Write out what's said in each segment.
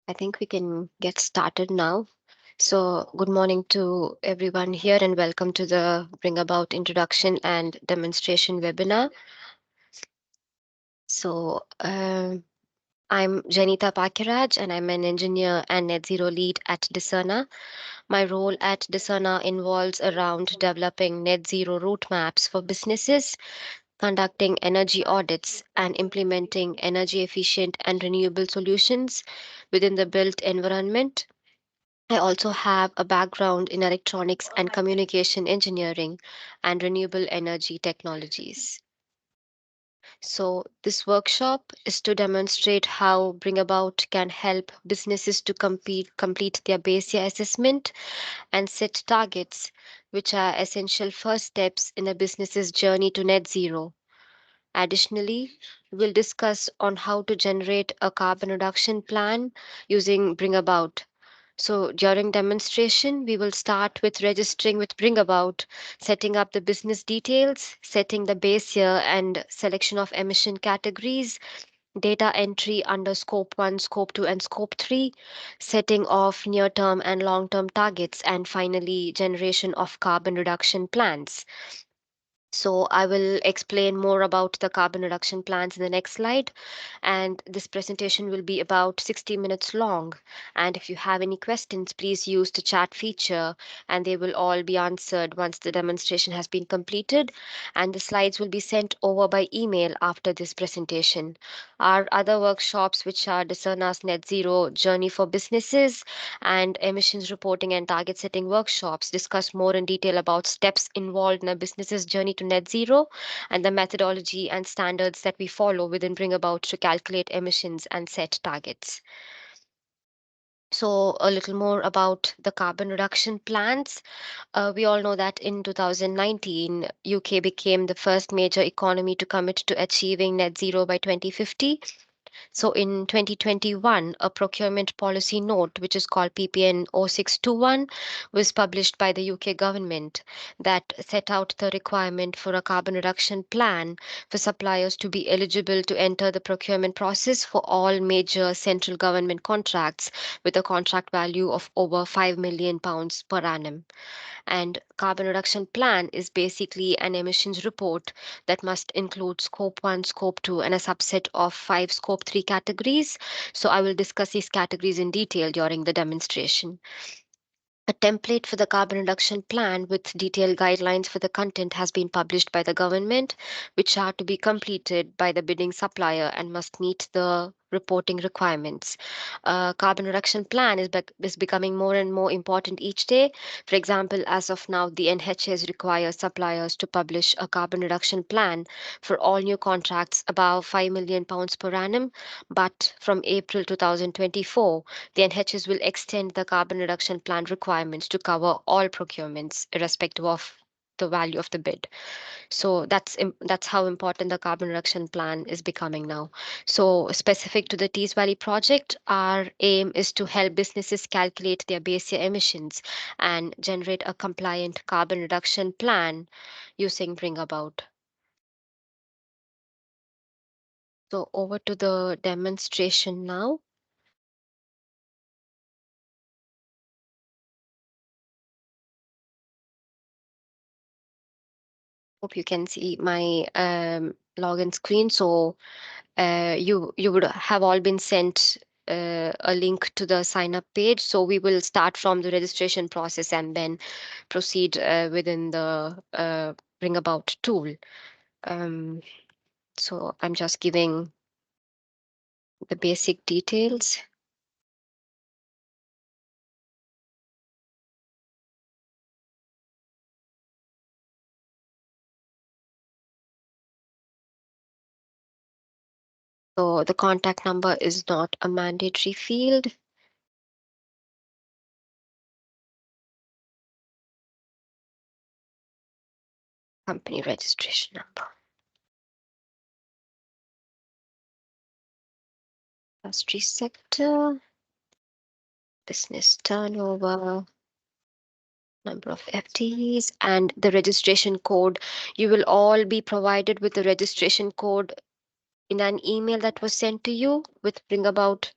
I think we can get started now. So, good morning to everyone here, and welcome to the Bring About Introduction and Demonstration webinar. So, I'm Janita Pakiraj, and I'm an engineer and net zero lead at Discerna. My role at Discerna involves around developing net zero roadmaps for businesses, conducting energy audits, and implementing energy efficient and renewable solutions within the built environment. I also have a background in electronics and communication engineering and renewable energy technologies. So, this workshop is to demonstrate how BringAbout can help businesses to complete their base year assessment and set targets, which are essential first steps in a business's journey to net zero. Additionally, we'll discuss on how to generate a carbon reduction plan using BringAbout. So during demonstration, we will start with registering with BringAbout, setting up the business details, setting the base year and selection of emission categories, data entry under Scope 1, Scope 2, and Scope 3, setting of near term and long term targets, and finally, generation of carbon reduction plans. So I will explain more about the carbon reduction plans in the next slide. And this presentation will be about 60 minutes long. And if you have any questions, please use the chat feature and they will all be answered once the demonstration has been completed. And the slides will be sent over by email after this presentation. Our other workshops, which are Discerna's Net Zero Journey for Businesses and Emissions Reporting and Target Setting workshops, discuss more in detail about steps involved in a business's journey to net zero and the methodology and standards that we follow within BringAbout to calculate emissions and set targets. So, a little more about the carbon reduction plans. We all know that in 2019, UK became the first major economy to commit to achieving net zero by 2050. So in 2021, a procurement policy note, which is called PPN 0621, was published by the UK government that set out the requirement for a carbon reduction plan for suppliers to be eligible to enter the procurement process for all major central government contracts with a contract value of over £5 million per annum. And carbon reduction plan is basically an emissions report that must include scope 1, scope 2, and a subset of 5 scope 3 categories. So I will discuss these categories in detail during the demonstration. A template for the carbon reduction plan with detailed guidelines for the content has been published by the government, which are to be completed by the bidding supplier and must meet the reporting requirements. Carbon reduction plan is becoming more and more important each day. For example, as of now, the NHS requires suppliers to publish a carbon reduction plan for all new contracts above £5 million per annum. But from April 2024, the NHS will extend the carbon reduction plan requirements to cover all procurements, irrespective of the value of the bid. So that's how important the carbon reduction plan is becoming now. So specific to the Tees Valley project, our aim is to help businesses calculate their base year emissions and generate a compliant carbon reduction plan using BringAbout. So over to the demonstration now. Hope you can see my login screen. So you would have all been sent a link to the sign up page. So we will start from the registration process and then proceed within the BringAbout tool. Um, so I'm just giving the basic details. So the contact number is not a mandatory field. Company registration number. Industry sector, business turnover, number of FTEs, and the registration code. You will all be provided with the registration code in an email that was sent to you with BringAbout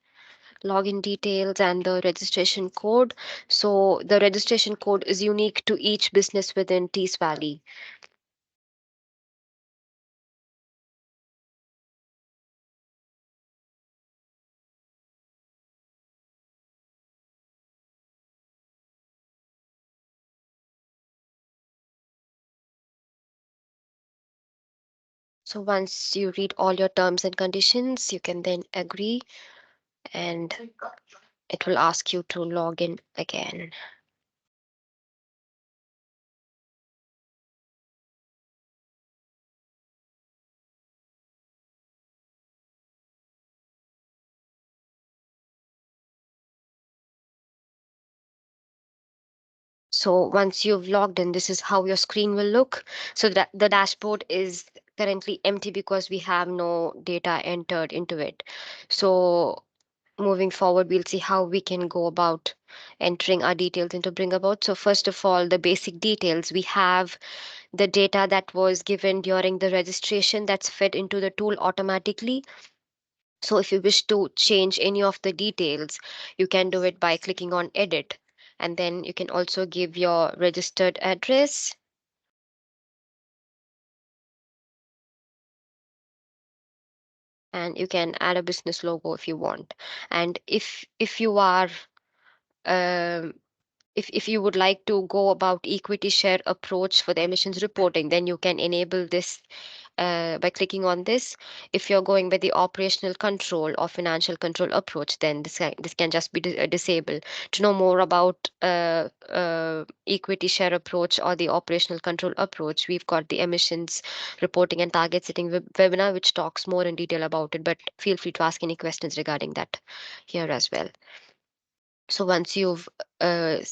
login details, and the registration code. So the registration code is unique to each business within Tees Valley. So once you read all your terms and conditions, you can then agree, and it will ask you to log in again. So once you've logged in, this is how your screen will look. So that the dashboard is currently empty because we have no data entered into it. So moving forward, we'll see how we can go about entering our details into BringAbout. So first of all, the basic details. We have the data that was given during the registration that's fed into the tool automatically. So if you wish to change any of the details, you can do it by clicking on edit. And then you can also give your registered address, and you can add a business logo if you want. And if you are um, if you would like to go about equity share approach for the emissions reporting, then you can enable this by clicking on this. If you're going with the operational control or financial control approach, then this can just be disabled. To know more about equity share approach or the operational control approach, we've got the emissions reporting and target setting webinar, which talks more in detail about it. But feel free to ask any questions regarding that here as well. So once you've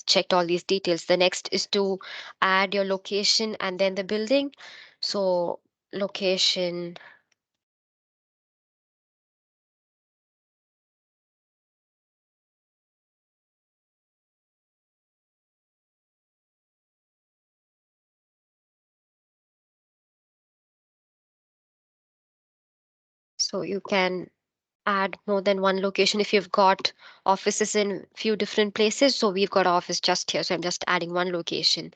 checked all these details, the next is to add your location and then the building. So location, so you can add more than one location if you've got offices in few different places. So we've got office just here, so I'm just adding one location.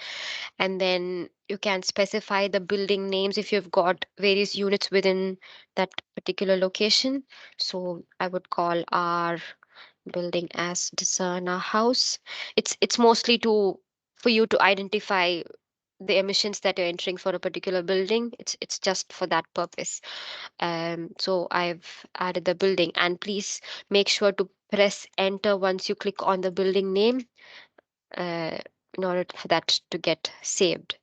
And then you can specify the building names if you've got various units within that particular location. So I would call our building as Discerner House. It's mostly to for you to identify the emissions that you're entering for a particular building. It's just for that purpose. So I've added the building, and please make sure to press enter once you click on the building name uh, in order for that to get saved.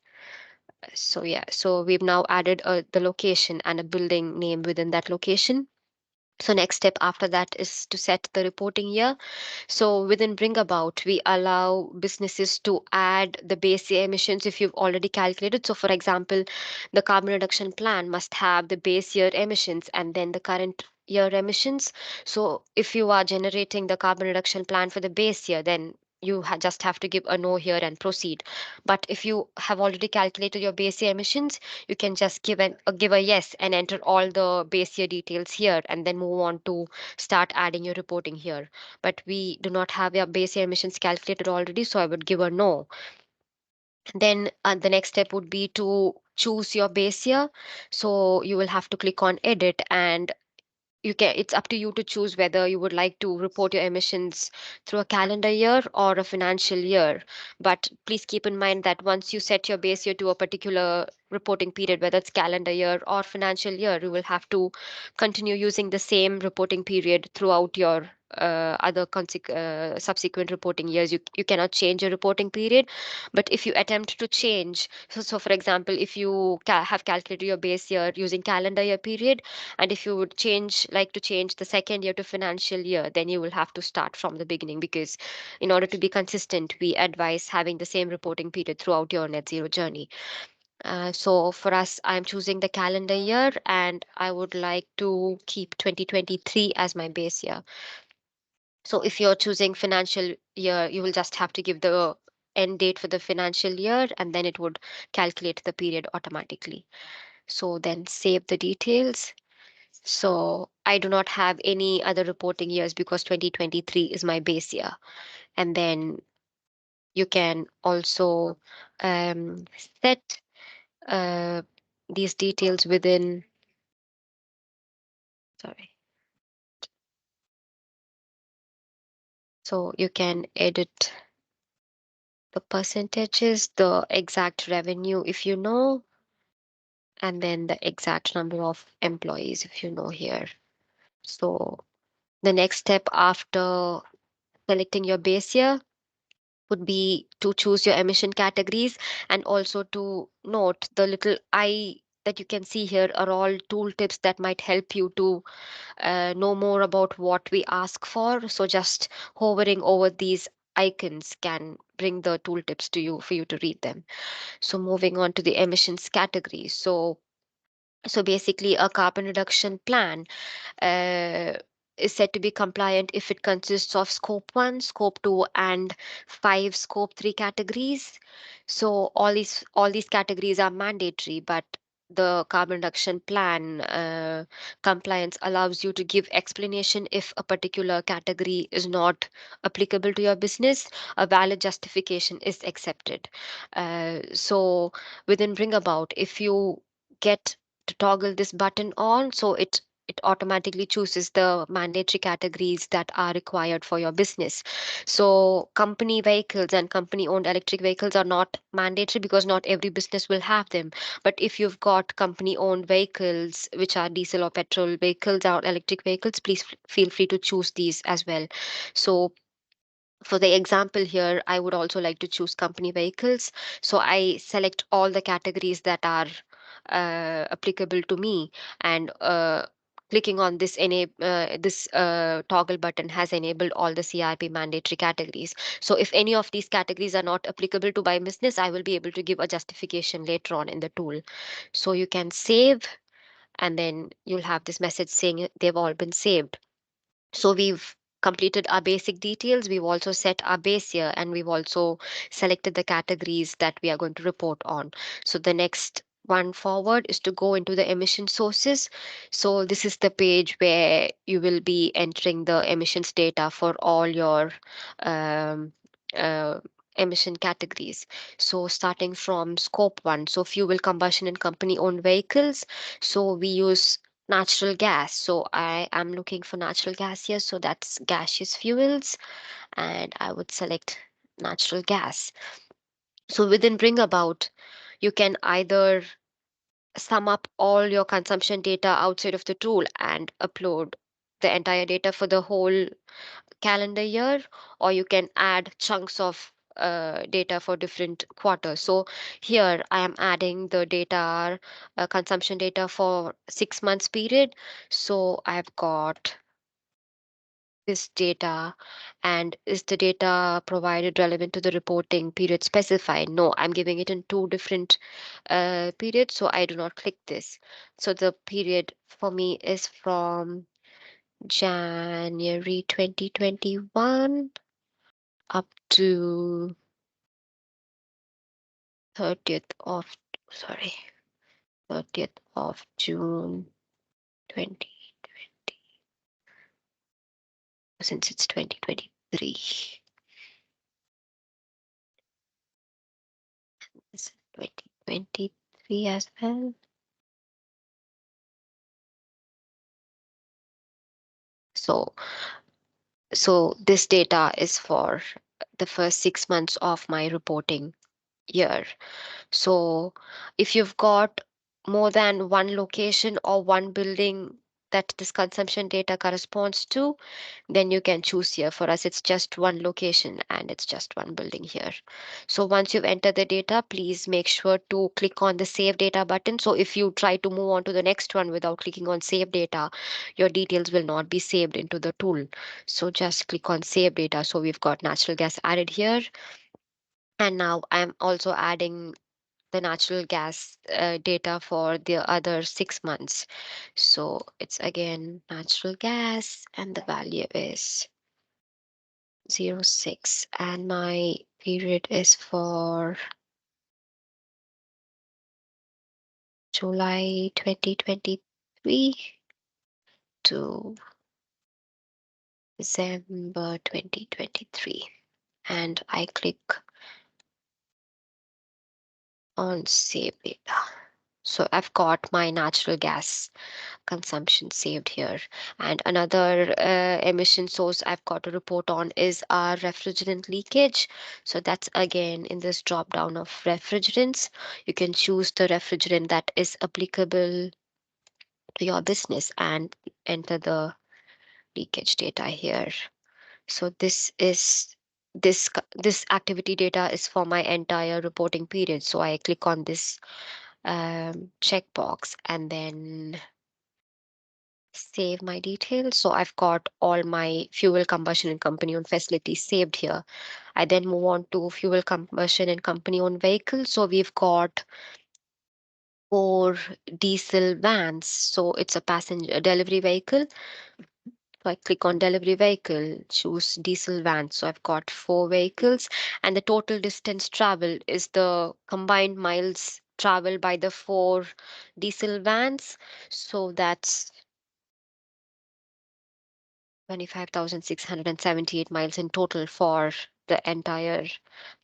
So yeah, so we've now added the location and a building name within that location. So next step after that is to set the reporting year. So within BringAbout, we allow businesses to add the base year emissions if you've already calculated. So for example, the carbon reduction plan must have the base year emissions and then the current year emissions. So if you are generating the carbon reduction plan for the base year, then you just have to give a no here and proceed. But if you have already calculated your base year emissions, you can just give a yes and enter all the base year details here and then move on to start adding your reporting here. But we do not have your base year emissions calculated already, so I would give a no. Then the next step would be to choose your base year. So you will have to click on edit, and you can it's up to you to choose whether you would like to report your emissions through a calendar year or a financial year. But please keep in mind that once you set your base year to a particular reporting period, whether it's calendar year or financial year, you will have to continue using the same reporting period throughout your subsequent reporting years. You cannot change your reporting period. But if you attempt to change, so for example, if you have calculated your base year using calendar year period, and if you would like to change the second year to financial year, then you will have to start from the beginning, because in order to be consistent, we advise having the same reporting period throughout your net zero journey. So for us, I'm choosing the calendar year, and I would like to keep 2023 as my base year. So if you're choosing financial year, you will just have to give the end date for the financial year, and then it would calculate the period automatically. So then save the details. So I do not have any other reporting years because 2023 is my base year. And then you can also set uh, these details within, sorry. So you can edit the percentages, the exact revenue if you know, and then the exact number of employees if you know here. So the next step after selecting your base year would be to choose your emission categories, and also to note the little I that you can see here are all tooltips that might help you to know more about what we ask for. So just hovering over these icons can bring the tooltips to you for you to read them. So moving on to the emissions category. So basically a carbon reduction plan uh, is said to be compliant if it consists of scope 1, scope 2, and 5 scope 3 categories. So all these categories are mandatory, but the carbon reduction plan compliance allows you to give explanation if a particular category is not applicable to your business. A valid justification is accepted. So within BringAbout, if you get to toggle this button on, so it automatically chooses the mandatory categories that are required for your business. So company vehicles and company owned electric vehicles are not mandatory because not every business will have them. But if you've got company owned vehicles which are diesel or petrol vehicles or electric vehicles, please feel free to choose these as well. So for the example here, I would also like to choose company vehicles. So I select all the categories that are applicable to me, and clicking on this toggle button has enabled all the CRP mandatory categories. So if any of these categories are not applicable to my business, I will be able to give a justification later on in the tool. So you can save, and then you'll have this message saying they've all been saved. So we've completed our basic details. We've also set our base year, and we've also selected the categories that we are going to report on. So the next one forward is to go into the emission sources. So this is the page where you will be entering the emissions data for all your um, uh, emission categories. So starting from scope 1, so fuel combustion and company owned vehicles. So we use natural gas. So I am looking for natural gas here. So that's gaseous fuels, and I would select natural gas. So within BringAbout, you can either sum up all your consumption data outside of the tool and upload the entire data for the whole calendar year, or you can add chunks of data for different quarters. So here I am adding the data, consumption data for 6 months period. So I've got this data, and is the data provided relevant to the reporting period specified? No, I'm giving it in two different periods, so I do not click this. So the period for me is from January 2021 up to 30th of, sorry, 30th of June 2020, since it's 2023. It's 2023 as well. So, so this data is for the first 6 months of my reporting year. So if you've got more than one location or one building that this consumption data corresponds to, then you can choose here. For us, it's just one location and it's just one building here. So once you've entered the data, please make sure to click on the Save Data button. So if you try to move on to the next one without clicking on Save Data, your details will not be saved into the tool. So just click on Save Data. So we've got natural gas added here. And now I'm also adding the natural gas data for the other 6 months. So it's again natural gas, and the value is 06, and my period is for July 2023. to December 2023 and I click on save data. So I've got my natural gas consumption saved here. And another emission source I've got to report on is our refrigerant leakage. So that's again in this drop down of refrigerants. You can choose the refrigerant that is applicable to your business and enter the leakage data here. So this activity data is for my entire reporting period. So I click on this checkbox and then save my details. So I've got all my fuel combustion and company owned facilities saved here. I then move on to fuel combustion and company owned vehicles. So we've got four diesel vans. So it's a passenger delivery vehicle. So I click on delivery vehicle, choose diesel van. So I've got four vehicles and the total distance traveled is the combined miles traveled by the four diesel vans. So that's 25,678 miles in total for the entire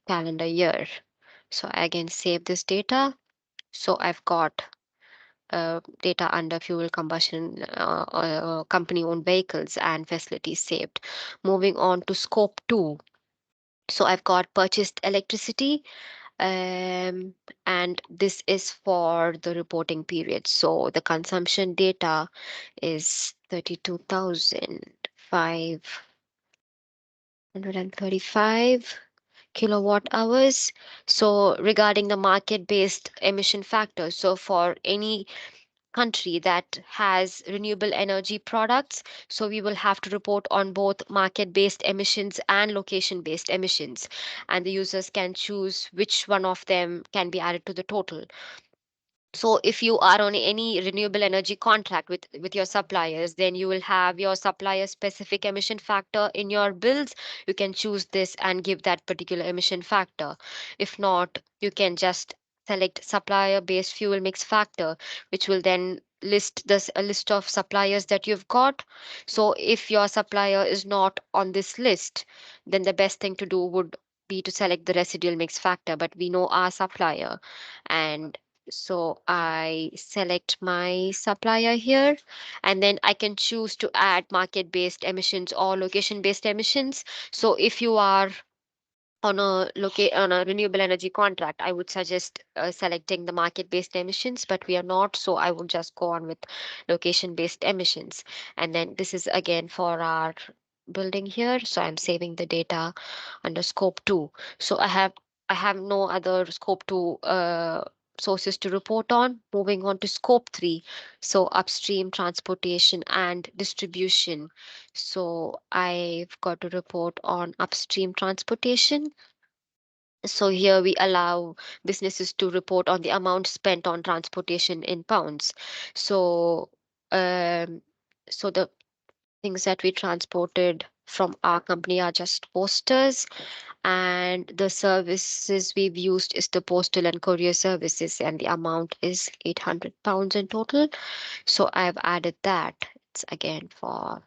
calendar year. So I again save this data. So I've got data under fuel combustion company owned vehicles and facilities saved. Moving on to scope 2. So I've got purchased electricity and this is for the reporting period. So the consumption data is 32,535 kilowatt hours. So regarding the market based emission factor, so for any country that has renewable energy products, so we will have to report on both market based emissions and location based emissions, and the users can choose which one of them can be added to the total. So if you are on any renewable energy contract with your suppliers, then you will have your supplier specific emission factor in your bills. You can choose this and give that particular emission factor. If not, you can just select supplier based fuel mix factor, which will then list this a list of suppliers that you've got. So if your supplier is not on this list, then the best thing to do would be to select the residual mix factor, but we know our supplier. And so I select my supplier here, and then I can choose to add market-based emissions or location-based emissions. So if you are on a renewable energy contract, I would suggest selecting the market-based emissions, but we are not, so I would just go on with location-based emissions. And then this is again for our building here. So I'm saving the data under scope 2. So I have no other scope 2 sources to report on. Moving on to scope 3, so upstream transportation and distribution. So I've got to report on upstream transportation. So here we allow businesses to report on the amount spent on transportation in pounds. So um, so the things that we transported from our company are just posters, and the services we've used is the postal and courier services, and the amount is 800 pounds in total. So I've added that. It's again for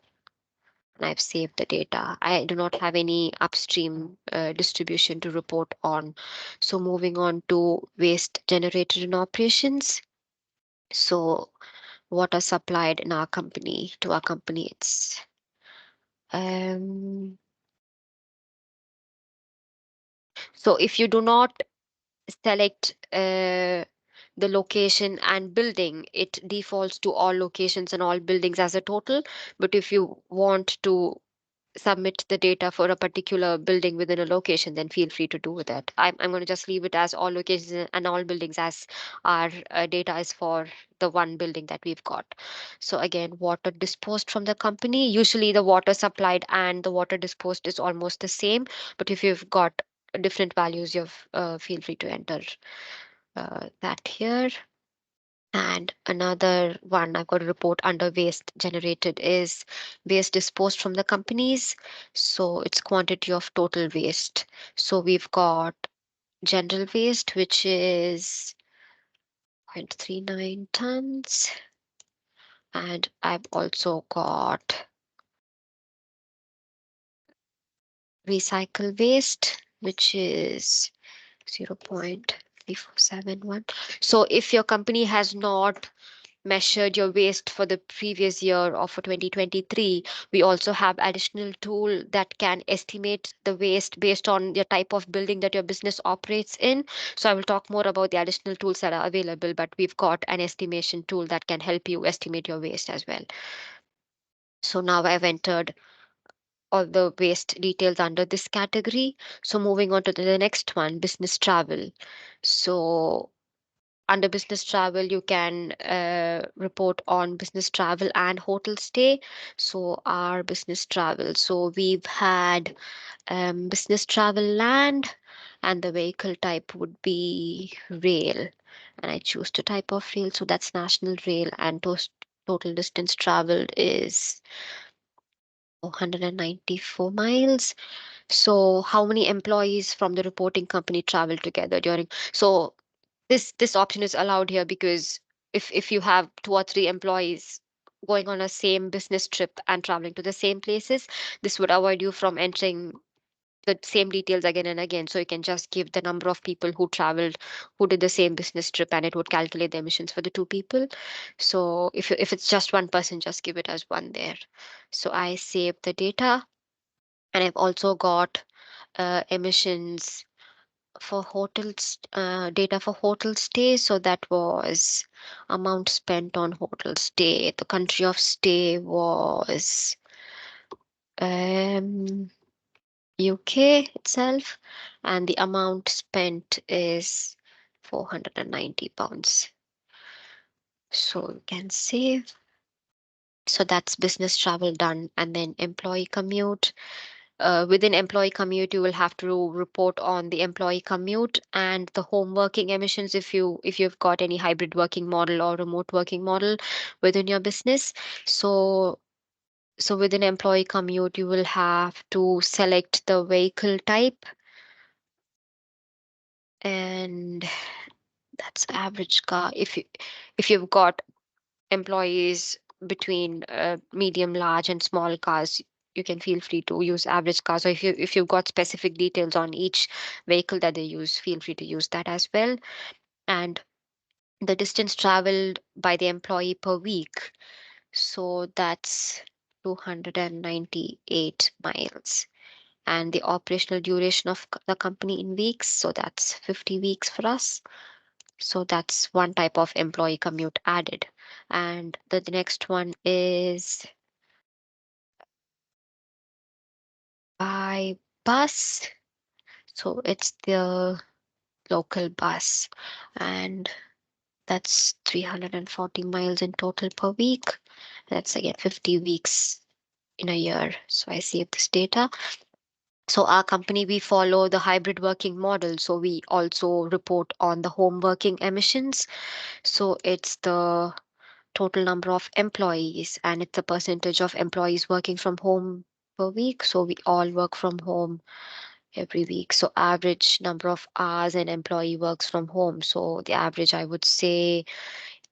and I've saved the data. I do not have any upstream distribution to report on. So moving on to waste generated in operations. So water supplied in our company to our company, it's so if you do not select the location and building, it defaults to all locations and all buildings as a total. But if you want to submit the data for a particular building within a location, then feel free to do that. I'm going to just leave it as all locations and all buildings as our data is for the one building that we've got. So again, water disposed from the company. Usually the water supplied and the water disposed is almost the same. But if you've got different values, you've feel free to enter that here. And another one I've got to report under waste generated is waste disposed from the companies. So it's quantity of total waste. So we've got general waste, which is 0.39 tons. And I've also got recycle waste, which is 0.3471. So if your company has not measured your waste for the previous year or for 2023, we also have additional tool that can estimate the waste based on the type of building that your business operates in. So I will talk more about the additional tools that are available, but we've got an estimation tool that can help you estimate your waste as well. So now I've entered all the waste details under this category. So moving on to the next one, business travel. So under business travel, you can report on business travel and hotel stay. So our business travel. So we've had business travel land, and the vehicle type would be rail. And I choose the type of rail. So that's national rail, and total distance traveled is 194 miles. So how many employees from the reporting company travel together during? So this option is allowed here because if you have two or three employees going on a same business trip and traveling to the same places, this would avoid you from entering the same details again and again. So you can just give the number of people who traveled, who did the same business trip, and it would calculate the emissions for the two people. So if it's just one person, just give it as one there. So I save the data, and I've also got emissions for hotels, data for hotel stay. So that was amount spent on hotel stay. The country of stay was um, UK itself, and the amount spent is 490 pounds. So you can save. So that's business travel done, and then employee commute. Within employee commute, you will have to report on the employee commute and the home working emissions if you've got any hybrid working model or remote working model within your business. So within employee commute, you will have to select the vehicle type, and that's average car. If you've got employees between medium, large, and small cars, you can feel free to use average cars. Or if you've got specific details on each vehicle that they use, feel free to use that as well. And the distance traveled by the employee per week. So that's 298 miles. And the operational duration of the company in weeks. So that's 50 weeks for us. So that's one type of employee commute added. And the next one is by bus. So it's the local bus. And that's 340 miles in total per week. That's again 50 weeks in a year. So I save this data. So our company, we follow the hybrid working model. So we also report on the home working emissions. So it's the total number of employees, and it's the percentage of employees working from home per week. So we all work from home every week. So average number of hours an employee works from home. So the average, I would say,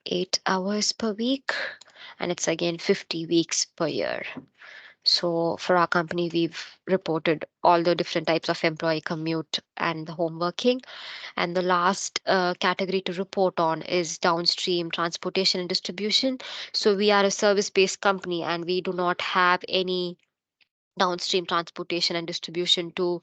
8 hours per week, and it's again 50 weeks per year. So for our company, we've reported all the different types of employee commute and the home working. And the last category to report on is downstream transportation and distribution. So we are a service-based company, and we do not have any downstream transportation and distribution to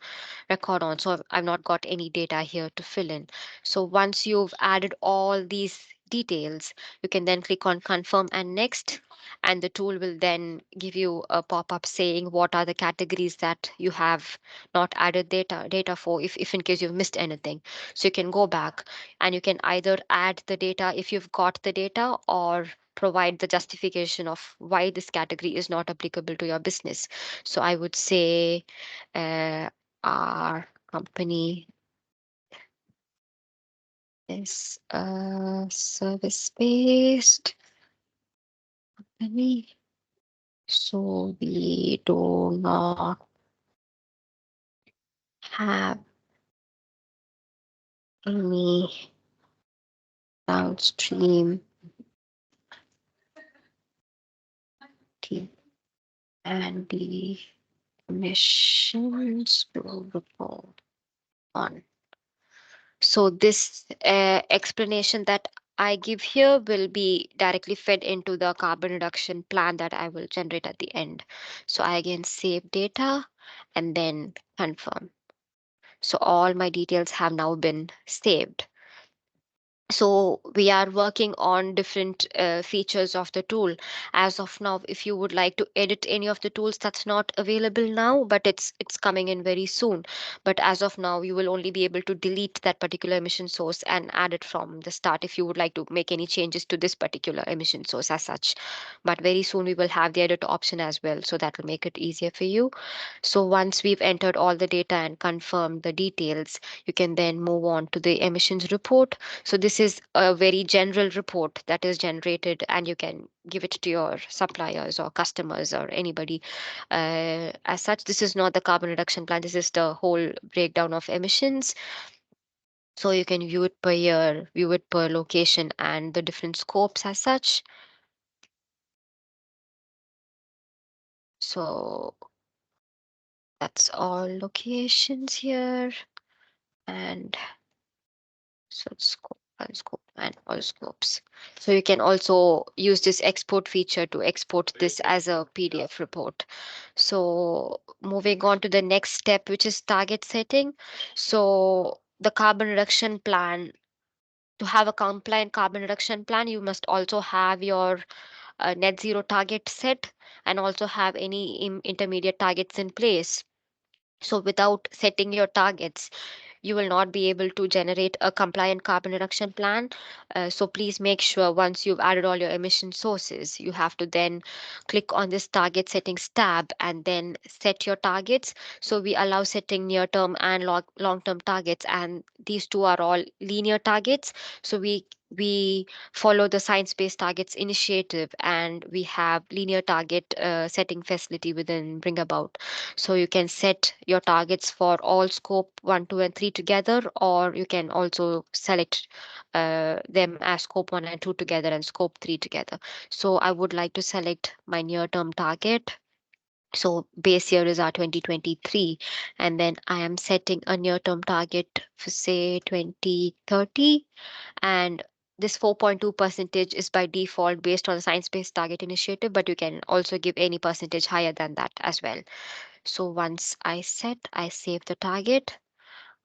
record on. So I've not got any data here to fill in. So once you've added all these details, you can then click on confirm and next, and the tool will then give you a pop-up saying what are the categories that you have not added data for, if in case you've missed anything. So you can go back and you can either add the data if you've got the data, or provide the justification of why this category is not applicable to your business. So I would say our company is a service-based company. So we do not have any downstream 2020 and the emissions to report on. So this explanation that I give here will be directly fed into the carbon reduction plan that I will generate at the end. So I again save data and then confirm. So all my details have now been saved. So we are working on different features of the tool. As of now, if you would like to edit any of the tools, that's not available now, but it's coming in very soon. But as of now, you will only be able to delete that particular emission source and add it from the start if you would like to make any changes to this particular emission source as such. But very soon we will have the edit option as well, so that will make it easier for you. So once we've entered all the data and confirmed the details, you can then move on to the emissions report. So this is a very general report that is generated, and you can give it to your suppliers or customers or anybody. As such, this is not the carbon reduction plan. This is the whole breakdown of emissions. So you can view it per year, view it per location, and the different scopes as such. So that's all locations here. And so scope, one scope, and all scopes. So you can also use this export feature to export this as a PDF report. So moving on to the next step, which is target setting. So the carbon reduction plan, to have a compliant carbon reduction plan, you must also have your net zero target set and also have any intermediate targets in place. So without setting your targets, you will not be able to generate a compliant carbon reduction plan. So please make sure once you've added all your emission sources, you have to then click on this target settings tab and then set your targets. So we allow setting near term and long term targets, and these two are all linear targets. So we follow the science based targets initiative, and we have linear target setting facility within BringAbout. So you can set your targets for all scope 1, 2, and 3 together, or you can also select them as scope 1 and 2 together and scope 3 together. So I would like to select my near term target. So base year is our 2023, and then I am setting a near term target for say 2030, and this 4.2 percentage is by default based on the science based target initiative, but you can also give any percentage higher than that as well. So once I save the target.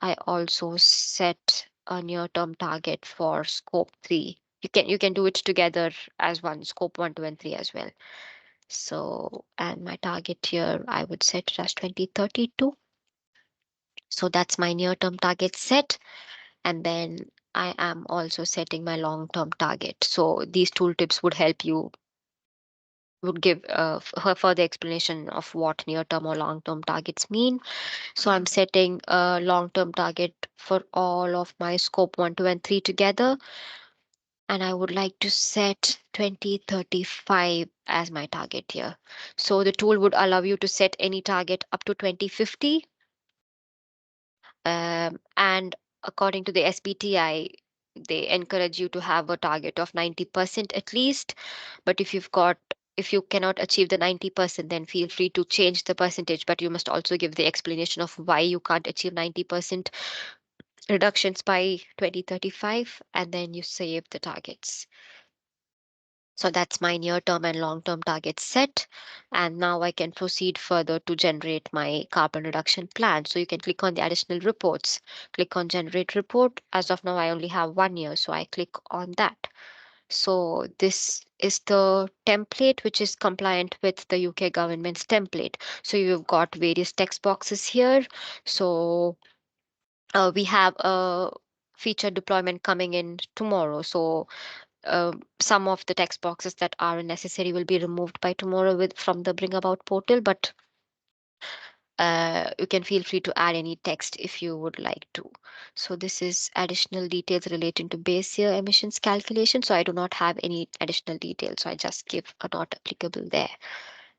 I also set a near-term target for scope 3. You can do it together as one, scope 1, 2, and 3 as well. So, and my target here, I would set it as 2032. So that's my near-term target set. And then I am also setting my long-term target. So these tooltips would help you, would give further explanation of what near-term or long-term targets mean. So I'm setting a long-term target for all of my scope 1, 2, and 3 together. And I would like to set 2035 as my target here. So the tool would allow you to set any target up to 2050. And according to the SBTI, they encourage you to have a target of 90% at least. But if you cannot achieve the 90%, then feel free to change the percentage, but you must also give the explanation of why you can't achieve 90% reductions by 2035, and then you save the targets. So that's my near term and long term targets set. And now I can proceed further to generate my carbon reduction plan. So you can click on the additional reports, click on generate report. As of now, I only have 1 year, so I click on that. So this is the template which is compliant with the UK government's template. So you've got various text boxes here. So we have a feature deployment coming in tomorrow. So some of the text boxes that are necessary will be removed by tomorrow from the BringAbout portal, but you can feel free to add any text if you would like to. So this is additional details relating to base year emissions calculation. So I do not have any additional details. So I just give a not applicable there.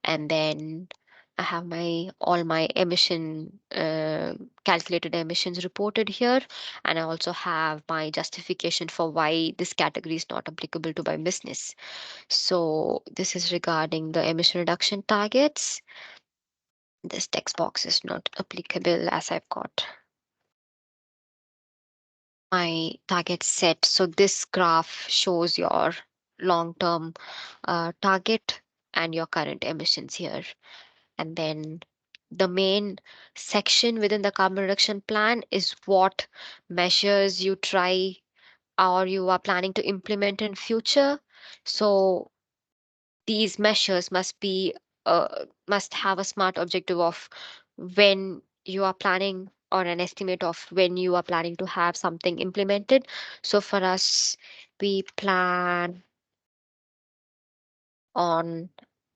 And then I have my all my emission calculated emissions reported here, and I also have my justification for why this category is not applicable to my business. So this is regarding the emission reduction targets. This text box is not applicable as I've got my target set. So this graph shows your long-term target and your current emissions here. And then the main section within the carbon reduction plan is what measures you try or you are planning to implement in future. So these measures must have a smart objective of when you are planning or an estimate of when you are planning to have something implemented. So for us, we plan on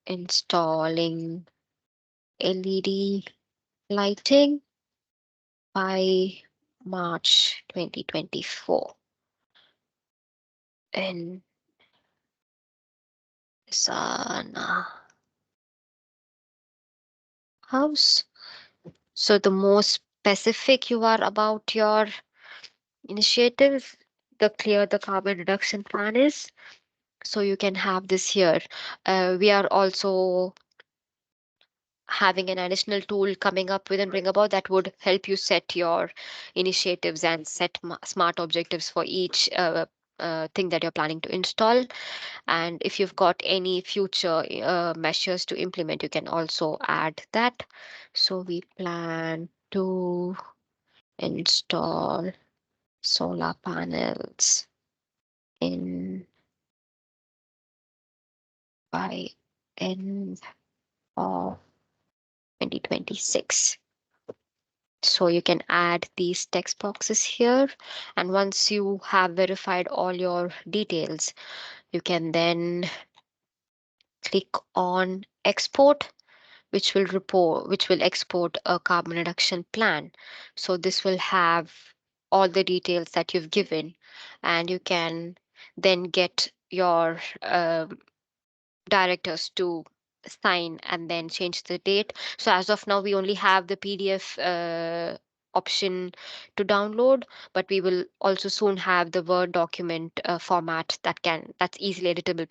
installing LED lighting by March 2024 in Sana house. So the more specific you are about your initiative, the clear the carbon reduction plan is. So you can have this here. We are also having an additional tool coming up within BringAbout that would help you set your initiatives and set smart objectives for each thing that you're planning to install. And if you've got any future measures to implement, you can also add that. So we plan to install solar panels in by end of 2026. So you can add these text boxes here. And once you have verified all your details, you can then click on export, which will export a carbon reduction plan. So this will have all the details that you've given, and you can then get your directors to sign and then change the date. So as of now, we only have the PDF option to download, but we will also soon have the Word document format that's easily editable.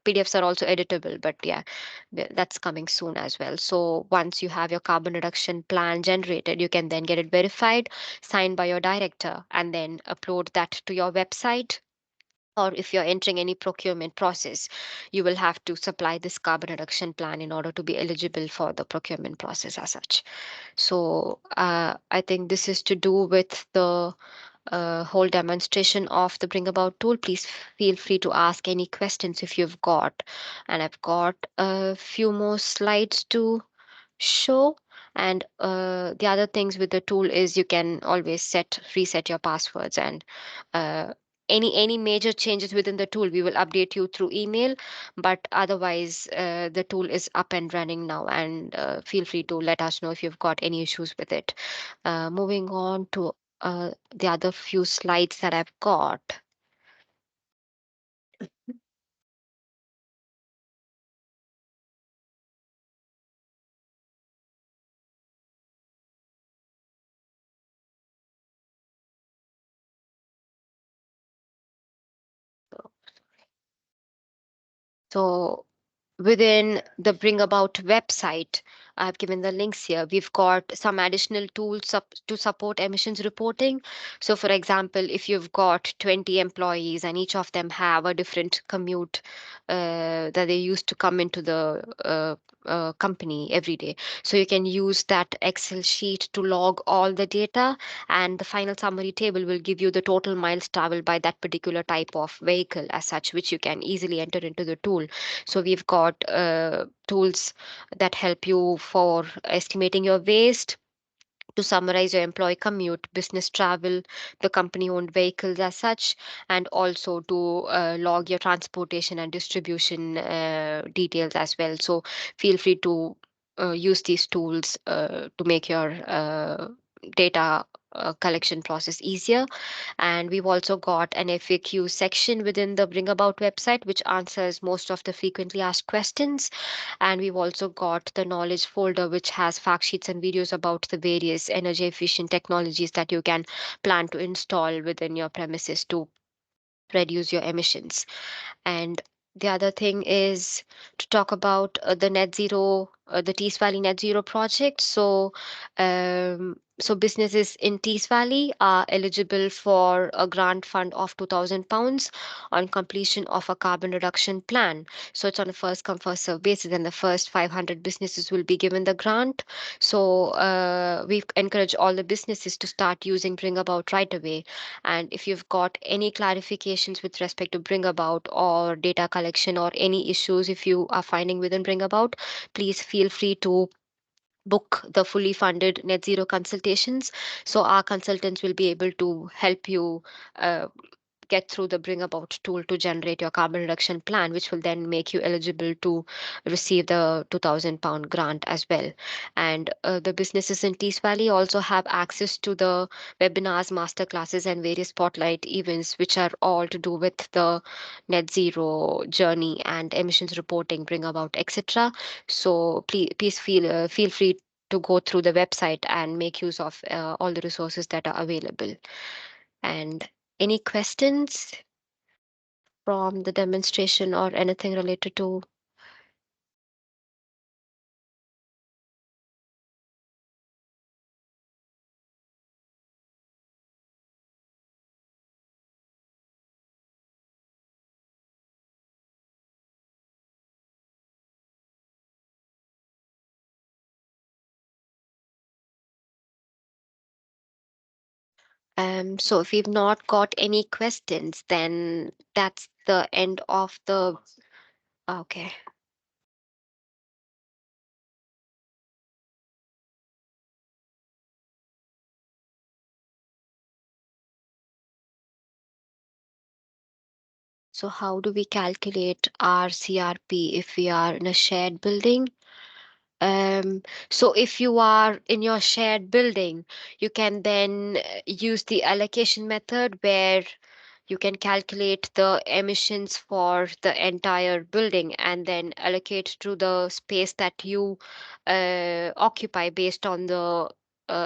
PDFs are also editable, but yeah, that's coming soon as well. So once you have your carbon reduction plan generated, you can then get it verified, signed by your director, and then upload that to your website. Or if you're entering any procurement process, you will have to supply this carbon reduction plan in order to be eligible for the procurement process as such. So I think this is to do with the whole demonstration of the BringAbout tool. Please feel free to ask any questions if you've got. And I've got a few more slides to show. And the other things with the tool is you can always reset your passwords, and uh, any major changes within the tool we will update you through email. But otherwise the tool is up and running now, and feel free to let us know if you've got any issues with it. Moving on to the other few slides that I've got. So within the BringAbout website, I've given the links here. We've got some additional tools to support emissions reporting. So, for example, if you've got 20 employees and each of them have a different commute that they use to come into the company every day. So you can use that Excel sheet to log all the data, and the final summary table will give you the total miles traveled by that particular type of vehicle as such, which you can easily enter into the tool. So we've got tools that help you for estimating your waste, to summarize your employee commute, business travel, the company owned vehicles as such, and also to log your transportation and distribution details as well. So feel free to use these tools to make your data collection process easier. And we've also got an FAQ section within the BringAbout website, which answers most of the frequently asked questions. And we've also got the knowledge folder, which has fact sheets and videos about the various energy efficient technologies that you can plan to install within your premises to reduce your emissions. And the other thing is to talk about the Tees Valley Net Zero project. So businesses in Tees Valley are eligible for a grant fund of £2,000 on completion of a carbon reduction plan. So it's on a first come first serve basis, and the first 500 businesses will be given the grant. So we've encouraged all the businesses to start using Bring About right away. And if you've got any clarifications with respect to Bring About or data collection or any issues if you are finding within Bring About, please feel free to book the fully funded net zero consultations. So our consultants will be able to help you uh, get through the Bring About tool to generate your carbon reduction plan, which will then make you eligible to receive the £2,000 grant as well. And the businesses in Tees Valley also have access to the webinars, masterclasses, and various spotlight events, which are all to do with the net zero journey and emissions reporting, Bring About, etc. So please feel free to go through the website and make use of all the resources that are available. And any questions from the demonstration or anything related to? So if we've not got any questions, then that's the end of the. Okay. So how do we calculate our CRP if we are in a shared building? So if you are in your shared building, you can then use the allocation method where you can calculate the emissions for the entire building and then allocate to the space that you occupy based on the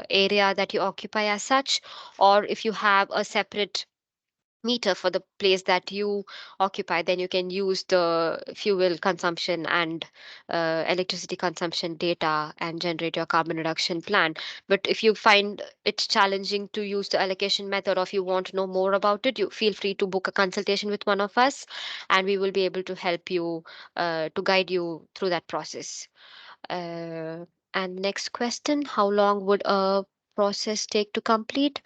area that you occupy as such. Or if you have a separate meter for the place that you occupy, then you can use the fuel consumption and electricity consumption data and generate your carbon reduction plan. But if you find it challenging to use the allocation method, or if you want to know more about it, you feel free to book a consultation with one of us, and we will be able to help you to guide you through that process. And next question, how long would a process take to complete?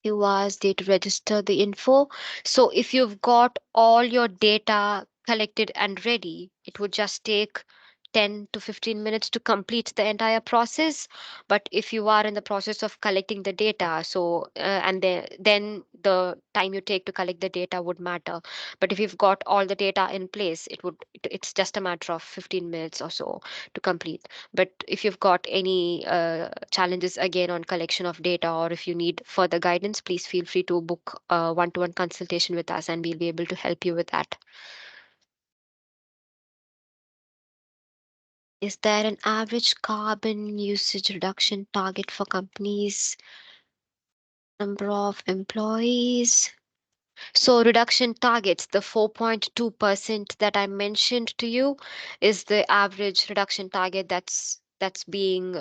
You asked they to register the info. So if you've got all your data collected and ready, it would just take 10 to 15 minutes to complete the entire process. But if you are in the process of collecting the data, and then the time you take to collect the data would matter. But if you've got all the data in place, it's just a matter of 15 minutes or so to complete. But if you've got any challenges again on collection of data, or if you need further guidance, please feel free to book a one-to-one consultation with us, and we'll be able to help you with that. Is there an average carbon usage reduction target for companies? Number of employees? So reduction targets, the 4.2% that I mentioned to you is the average reduction target that's being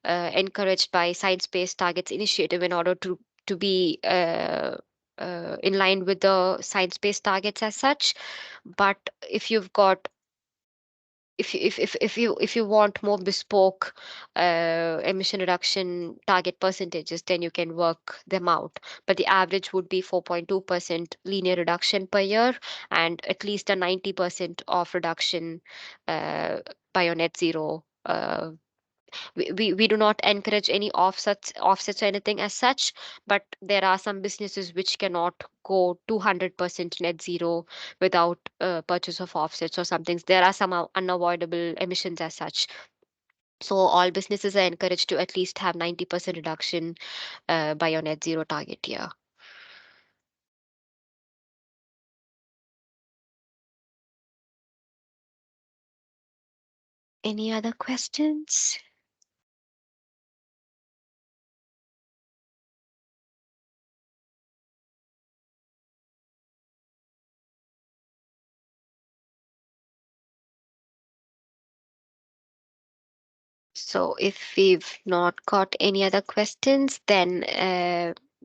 encouraged by Science Based Targets Initiative in order to be in line with the science-based targets as such. But if you've got if you want more bespoke emission reduction target percentages, then you can work them out. But the average would be 4.2% linear reduction per year, and at least a 90% of reduction uh, by your net zero. We do not encourage any offsets or anything as such, but there are some businesses which cannot go 200% net zero without purchase of offsets or some things. There are some unavoidable emissions as such. So all businesses are encouraged to at least have 90% reduction by your net zero target year. Any other questions? So if we've not got any other questions, then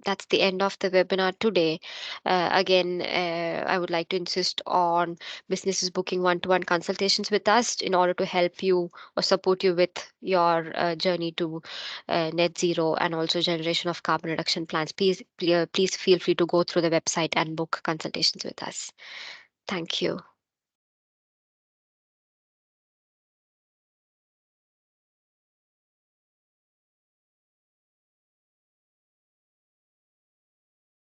that's the end of the webinar today. Again, I would like to insist on businesses booking one-to-one consultations with us in order to help you or support you with your journey to net zero and also generation of carbon reduction plans. Please feel free to go through the website and book consultations with us. Thank you.